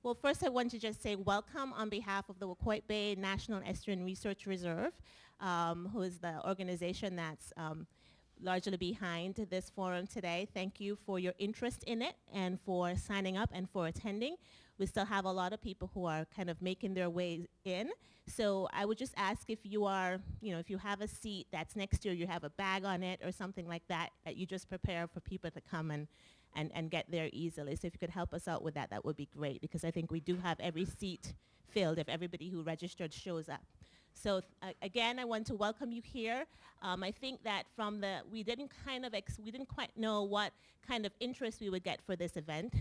Well, first I want to just say welcome on behalf of the Wacoit Bay National Estuarine Research Reserve, who is the organization that's largely behind this forum today. Thank you for your interest in it and for signing up and for attending. We still have a lot of people who are kind of making their way in. So I would just ask if you are, if you have a seat that's next to you, you have a bag on it or something like that, that you just prepare for people to come and get there easily. So if you could help us out with that, that would be great, because I think we do have every seat filled if everybody who registered shows up. So again, I want to welcome you here. I think that we didn't quite know what kind of interest we would get for this event,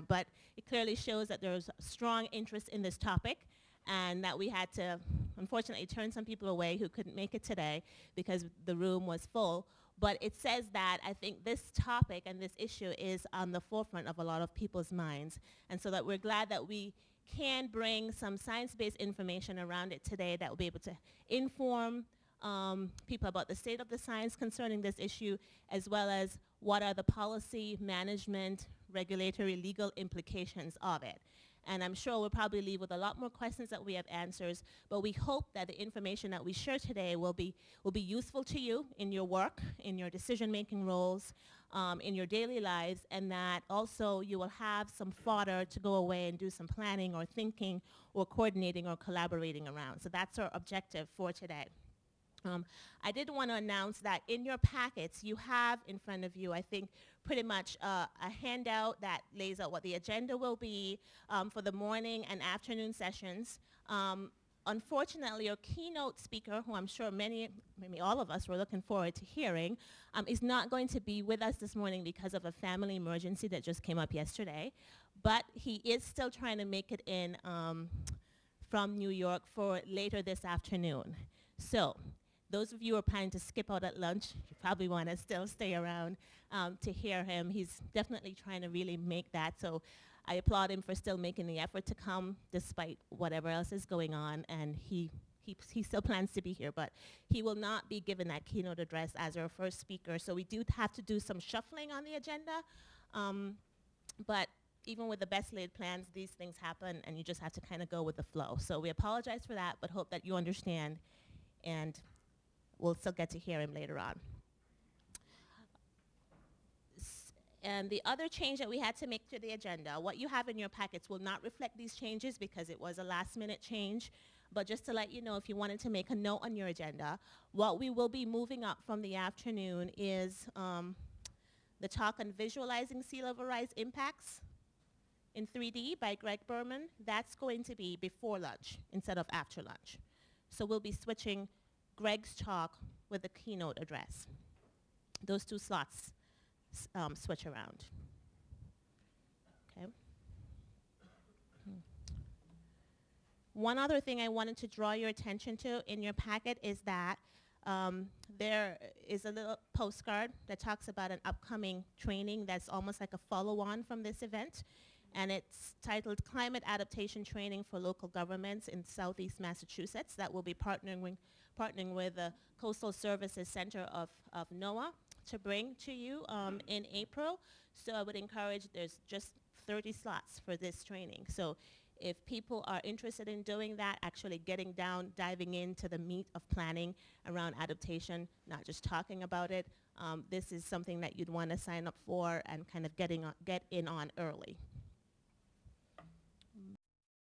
but it clearly shows that there's strong interest in this topic, and that we had to, unfortunately, turn some people away who couldn't make it today because the room was full. But it says that I think this topic and this issue is on the forefront of a lot of people's minds, and so that we're glad that we can bring some science-based information around it today that will be able to inform people about the state of the science concerning this issue, as well as what are the policy, management, regulatory, legal implications of it. And I'm sure we'll probably leave with a lot more questions that we have answers, but we hope that the information that we share today will be useful to you in your work, in your decision-making roles, in your daily lives, and that also you will have some fodder to go away and do some planning or thinking or coordinating or collaborating around. So that's our objective for today. I did want to announce that in your packets you have in front of you, I think, pretty much a handout that lays out what the agenda will be for the morning and afternoon sessions. Unfortunately, our keynote speaker, who I'm sure maybe all of us were looking forward to hearing, is not going to be with us this morning because of a family emergency that just came up yesterday. But he is still trying to make it in from New York for later this afternoon. So those of you who are planning to skip out at lunch, you probably want to still stay around to hear him. He's definitely trying to really make that. So I applaud him for still making the effort to come despite whatever else is going on. And he still plans to be here, but he will not be given that keynote address as our first speaker. So we do have to do some shuffling on the agenda. But even with the best laid plans, these things happen, and you just have to kind of go with the flow. So we apologize for that, but hope that you understand, and we'll still get to hear him later on. And the other change that we had to make to the agenda, what you have in your packets will not reflect these changes because it was a last-minute change. But just to let you know, if you wanted to make a note on your agenda, what we will be moving up from the afternoon is the talk on visualizing sea level rise impacts in 3D by Greg Berman. That's going to be before lunch instead of after lunch. So we'll be switching Greg's talk with the keynote address. Those two slots switch around. Okay. One other thing I wanted to draw your attention to in your packet is that there is a little postcard that talks about an upcoming training that's almost like a follow-on from this event. And it's titled Climate Adaptation Training for Local Governments in Southeast Massachusetts, that will be partnering with the Coastal Services Center of NOAA to bring to you in April. So I would encourage, there's just 30 slots for this training. So if people are interested in doing that, actually getting down, diving into the meat of planning around adaptation, not just talking about it, this is something that you'd want to sign up for and kind of get in on early.